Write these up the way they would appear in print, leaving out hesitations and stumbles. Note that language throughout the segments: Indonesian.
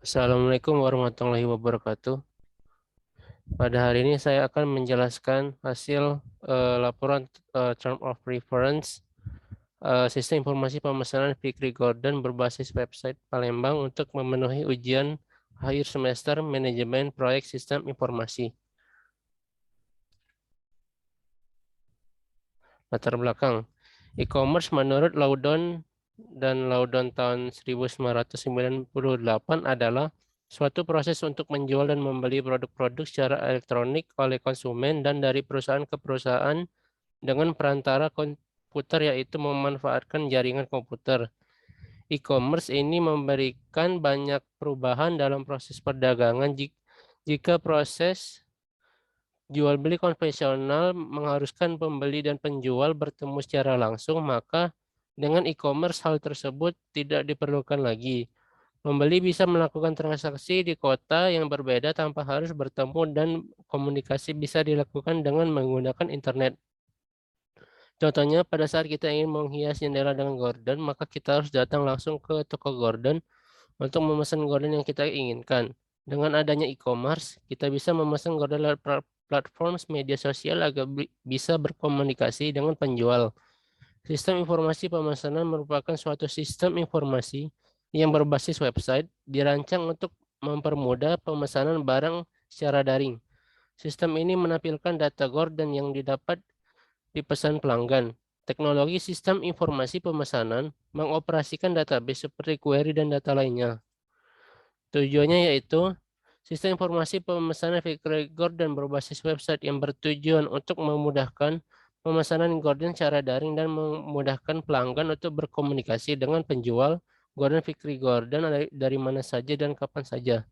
Assalamualaikum warahmatullahi wabarakatuh. Pada hari ini saya akan menjelaskan hasil laporan Term of Reference Sistem Informasi Pemesanan Fikri Gordon berbasis website Palembang untuk memenuhi ujian akhir semester Manajemen Proyek Sistem Informasi. Latar belakang e-commerce menurut Laudon dan Laudon tahun 1998 adalah suatu proses untuk menjual dan membeli produk-produk secara elektronik oleh konsumen dan dari perusahaan ke perusahaan dengan perantara komputer, yaitu memanfaatkan jaringan komputer. E-commerce ini memberikan banyak perubahan dalam proses perdagangan jika proses jual beli konvensional mengharuskan pembeli dan penjual bertemu secara langsung, maka dengan e-commerce hal tersebut tidak diperlukan lagi. Pembeli bisa melakukan transaksi di kota yang berbeda tanpa harus bertemu, dan komunikasi bisa dilakukan dengan menggunakan internet. Contohnya, pada saat kita ingin menghias jendela dengan gorden, maka kita harus datang langsung ke toko gorden untuk memesan gorden yang kita inginkan. Dengan adanya e-commerce, kita bisa memesan gorden lewat platform media sosial agar bisa berkomunikasi dengan penjual. Sistem informasi pemesanan merupakan suatu sistem informasi yang berbasis website, dirancang untuk mempermudah pemesanan barang secara daring. Sistem ini menampilkan data gorden yang didapat dipesan pelanggan. Teknologi sistem informasi pemesanan mengoperasikan database seperti query dan data lainnya. Tujuannya yaitu sistem informasi pemesanan Victory Gordon berbasis website yang bertujuan untuk memudahkan pemesanan gorden secara daring dan memudahkan pelanggan untuk berkomunikasi dengan penjual gorden Victory Gordon dari mana saja dan kapan saja.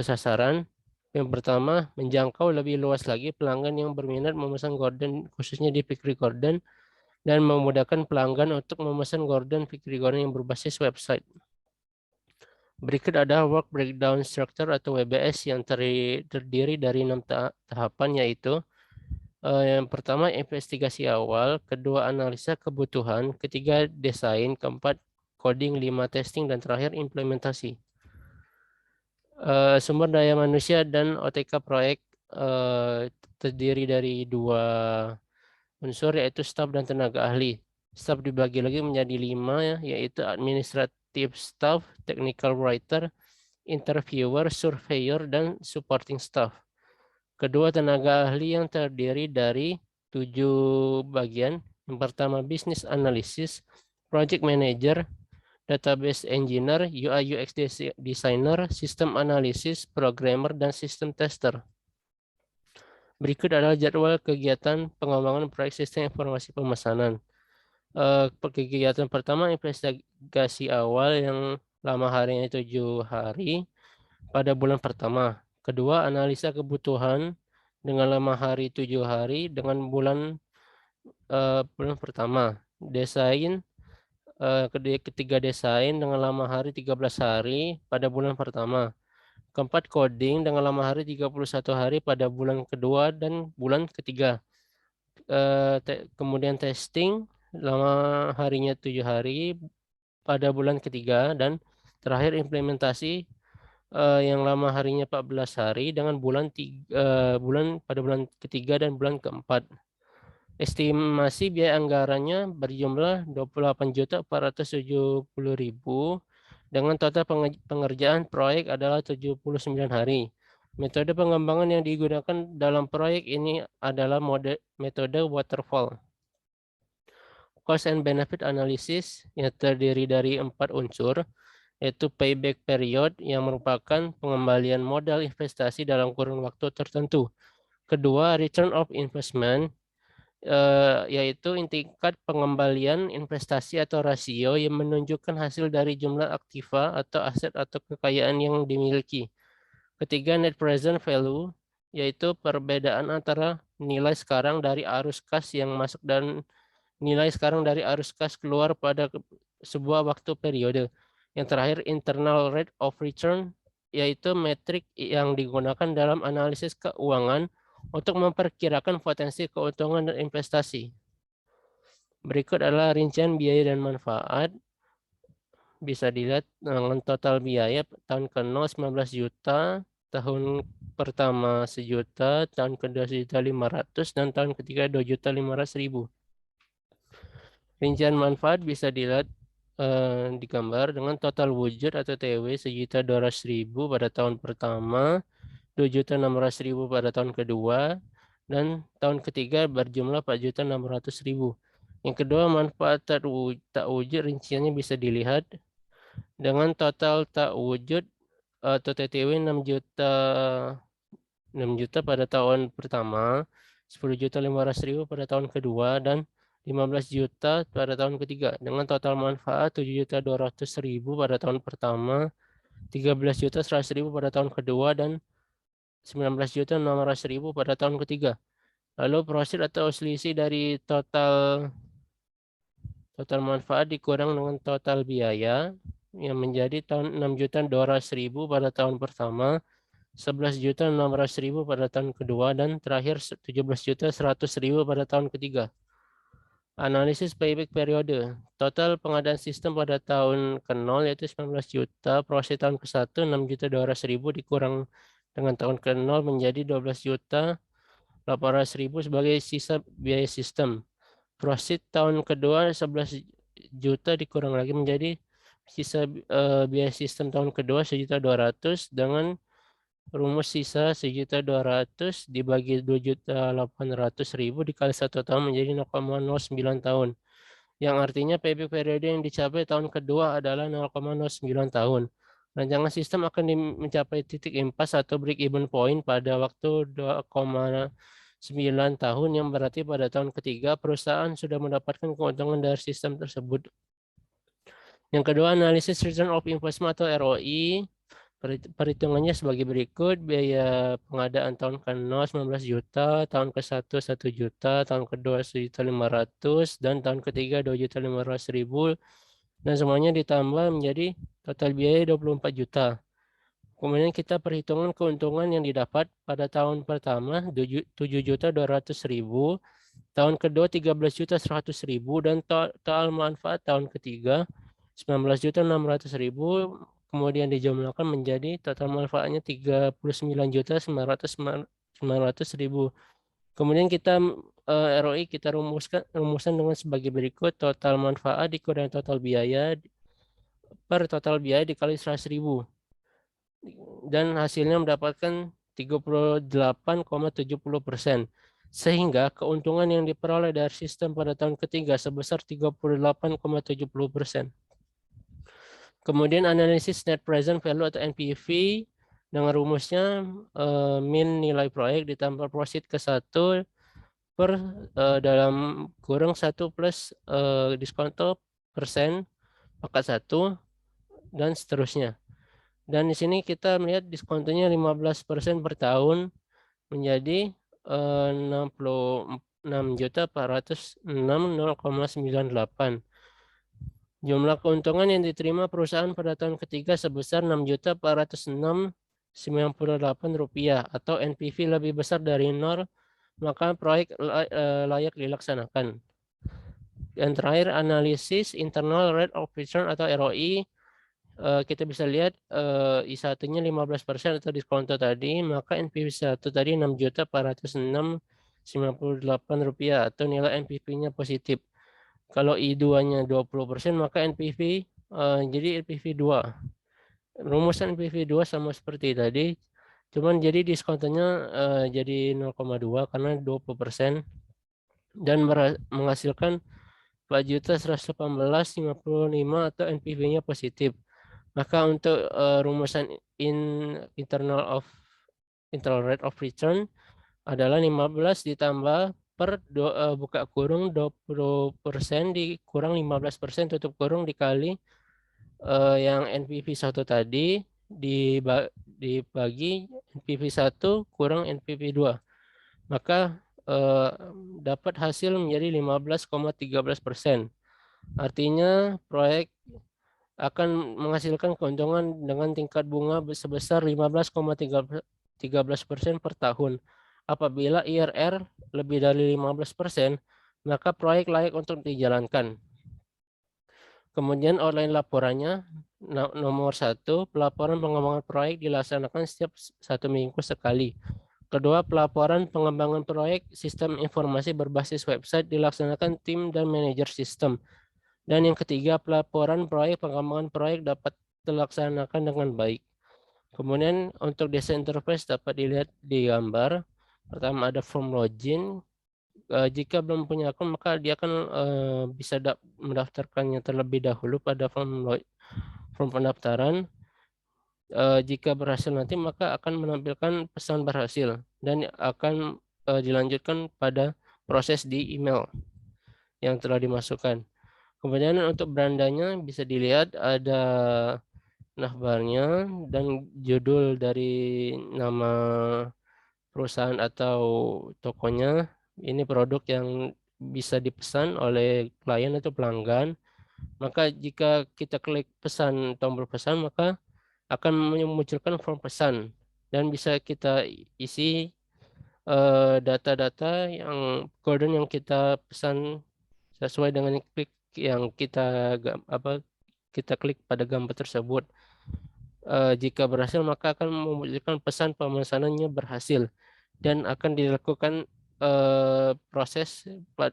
Sasaran yang pertama, menjangkau lebih luas lagi pelanggan yang berminat memesan gorden khususnya di Victory Gordon dan memudahkan pelanggan untuk memesan gorden Victory Gordon yang berbasis website. Berikut ada work breakdown structure atau WBS yang terdiri dari 6 tahapan, yaitu yang pertama investigasi awal, kedua analisa kebutuhan, ketiga desain, keempat coding, 5 testing, dan terakhir implementasi. Sumber daya manusia dan OTK proyek terdiri dari 2 unsur, yaitu staf dan tenaga ahli. Staf dibagi lagi menjadi 5, yaitu administrative staff, technical writer, interviewer, surveyor, dan supporting staff. Kedua tenaga ahli yang terdiri dari 7 bagian. Yang pertama business analysis, project manager, database engineer, UI UX designer, system analysis, programmer, dan system tester. Berikut adalah jadwal kegiatan pengembangan proyek sistem informasi pemesanan. Kegiatan pertama investigasi awal yang lama harinya 7 hari pada bulan pertama. Kedua, analisa kebutuhan dengan lama hari 7 hari dengan bulan pertama. Desain, ketiga desain dengan lama hari 13 hari pada bulan pertama. Keempat, coding dengan lama hari 31 hari pada bulan kedua dan bulan ketiga. Kemudian testing lama harinya 7 hari pada bulan ketiga, dan terakhir implementasi yang lama harinya 14 hari dengan bulan pada bulan ketiga dan bulan keempat. Estimasi biaya anggarannya berjumlah 28.470.000 dengan total pengerjaan proyek adalah 79 hari. Metode pengembangan yang digunakan dalam proyek ini adalah metode waterfall. Cost and benefit analysis yang terdiri dari 4 unsur, yaitu payback period yang merupakan pengembalian modal investasi dalam kurun waktu tertentu. Kedua, return of investment, yaitu tingkat pengembalian investasi atau rasio yang menunjukkan hasil dari jumlah aktiva atau aset atau kekayaan yang dimiliki. Ketiga, net present value, yaitu perbedaan antara nilai sekarang dari arus kas yang masuk dan nilai sekarang dari arus kas keluar pada sebuah waktu periode. Yang terakhir, internal rate of return, yaitu metrik yang digunakan dalam analisis keuangan untuk memperkirakan potensi keuntungan dan investasi. Berikut adalah rincian biaya dan manfaat. bisa dilihat dengan total biaya tahun ke-0 19 juta, tahun pertama 1 juta, tahun kedua 1.500.000, dan tahun ketiga 2.500.000. Rincian manfaat bisa dilihat di gambar dengan total wujud atau TW 1.200.000 pada tahun pertama, 2.600.000 pada tahun kedua, dan tahun ketiga berjumlah 4.600.000. Yang kedua, manfaat tak wujud rinciannya bisa dilihat dengan total tak wujud atau TTW 6 juta pada tahun pertama, 10.500.000 pada tahun kedua, dan 15 juta pada tahun ketiga, dengan total manfaat 7.200.000 pada tahun pertama, 13.100.000 pada tahun kedua, dan 19.600.000 pada tahun ketiga. Lalu profit atau selisih dari total manfaat dikurang dengan total biaya yang menjadi tahun 6.200.000 pada tahun pertama, 11.600.000 pada tahun kedua, dan terakhir 17.100.000 pada tahun ketiga. Analisis payback periode. Total pengadaan sistem pada tahun ke-0 yaitu 19 juta, proses tahun ke-1 6.200.000 dikurang dengan tahun ke-0 menjadi 12.800.000 sebagai sisa biaya sistem. Proses tahun kedua 11 juta dikurang lagi menjadi sisa biaya sistem tahun kedua 1.200.000 dengan rumus sisa 1.200.000 dibagi 2.800.000 dikali 1 tahun menjadi 0,09 tahun. Yang artinya payback periode yang dicapai tahun kedua adalah 0,09 tahun. Rancangan sistem akan mencapai titik impas atau break even point pada waktu 2,9 tahun, yang berarti pada tahun ketiga perusahaan sudah mendapatkan keuntungan dari sistem tersebut. Yang kedua, analisis return of investment atau ROI. Perhitungannya sebagai berikut: biaya pengadaan tahun ke-0 19 juta, tahun ke-1 1 juta, tahun kedua 1.500.000, dan tahun ketiga 2.500.000, dan semuanya ditambah menjadi total biaya 24 juta. Kemudian kita perhitungan keuntungan yang didapat pada tahun pertama 7.200.000, tahun kedua 13.100.000, dan total manfaat tahun ketiga 19.600.000, kemudian dijumlahkan menjadi total manfaatnya 39.900.000. Kemudian kita ROI kita rumuskan dengan sebagai berikut: total manfaat dikurang total biaya per total biaya dikali 100.000, dan hasilnya mendapatkan 38,70%. Sehingga keuntungan yang diperoleh dari sistem pada tahun ketiga sebesar 38,70%. Kemudian analisis net present value atau NPV dengan rumusnya min nilai proyek ditambah profit ke-1 per dalam kurung 1 plus diskonto persen pangkat 1 dan seterusnya. Dan di sini kita melihat diskontonya 15% per tahun menjadi 66.406.098. Jumlah keuntungan yang diterima perusahaan pada tahun ketiga sebesar 6.406.098 rupiah, atau NPV lebih besar dari 0, maka proyek layak dilaksanakan. Dan terakhir, analisis internal rate of return atau ROI. Kita bisa lihat I1-nya 15% atau diskonto tadi, maka NPV 1 tadi 6.406.098 rupiah, atau nilai NPV-nya positif. Kalau I2-nya 20%, maka NPV jadi NPV 2. Rumusan NPV 2 sama seperti tadi, cuman jadi diskontonya jadi 0,2 karena 20%, dan menghasilkan 4.118.055 atau NPV-nya positif. Maka untuk rumusan internal rate of return adalah 15 ditambah per buka kurung 20% dikurang 15% tutup kurung dikali yang NPV 1 tadi dibagi NPV 1 kurang NPV 2. Maka dapat hasil menjadi 15,13%. Artinya proyek akan menghasilkan keuntungan dengan tingkat bunga sebesar 15,13% per tahun. Apabila IRR lebih dari 15%, maka proyek layak untuk dijalankan. Kemudian outline laporannya, nomor 1, pelaporan pengembangan proyek dilaksanakan setiap 1 minggu sekali. Kedua, pelaporan pengembangan proyek sistem informasi berbasis website dilaksanakan tim dan manajer sistem. Dan yang ketiga, pelaporan proyek pengembangan proyek dapat dilaksanakan dengan baik. Kemudian untuk desain interface dapat dilihat di gambar. Pertama ada form login. Jika belum punya akun maka dia akan bisa mendaftarkannya terlebih dahulu pada form pendaftaran. Jika berhasil nanti maka akan menampilkan pesan berhasil dan akan dilanjutkan pada proses di email yang telah dimasukkan. Kemudian untuk berandanya bisa dilihat ada navbarnya dan judul dari nama perusahaan atau tokonya. Ini produk yang bisa dipesan oleh klien atau pelanggan. Maka jika kita klik pesan tombol pesan maka akan memunculkan form pesan dan bisa kita isi data-data yang kode yang kita pesan sesuai dengan klik yang kita klik pada gambar tersebut. Jika berhasil maka akan memunculkan pesan pemesanannya berhasil dan akan dilakukan proses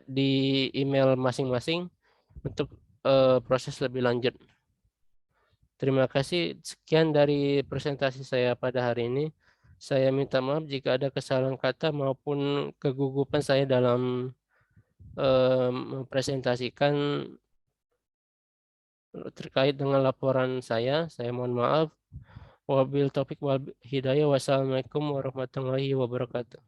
di email masing-masing untuk proses lebih lanjut. Terima kasih. Sekian dari presentasi saya pada hari ini. Saya minta maaf jika ada kesalahan kata maupun kegugupan saya dalam mempresentasikan terkait dengan laporan saya. Saya mohon maaf. Wabil taufiq wal hidayah. Wassalamualaikum warahmatullahi wabarakatuh.